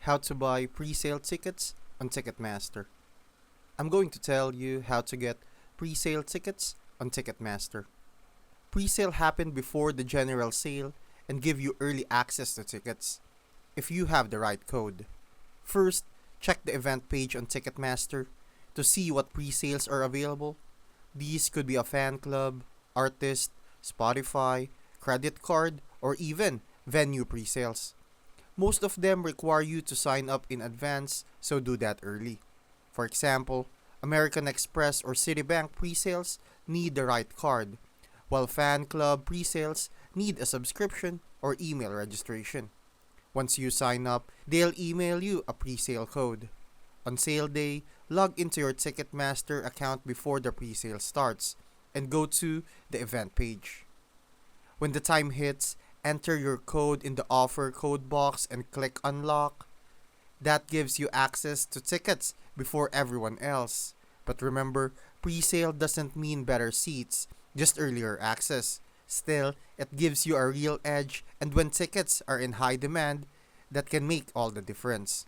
how to buy pre-sale tickets on Ticketmaster. I'm going to tell you how to get pre-sale tickets on Ticketmaster. Pre-sale happen before the general sale and give you early access to tickets if you have the right code. First, check the event page on Ticketmaster to see what pre-sales are available. These could be a fan club, artist, Spotify, credit card, or even venue pre-sales. Most of them require you to sign up in advance, so do that early. For example, American Express or Citibank pre-sales need the right card, while fan club pre-sales need a subscription or email registration. Once you sign up, they'll email you a pre-sale code. On sale day, log into your Ticketmaster account before the pre-sale starts and go to the event page. When the time hits, enter your code in the offer code box and click unlock. That gives you access to tickets before everyone else. But remember, pre-sale doesn't mean better seats, just earlier access. Still, it gives you a real edge, and when tickets are in high demand, that can make all the difference.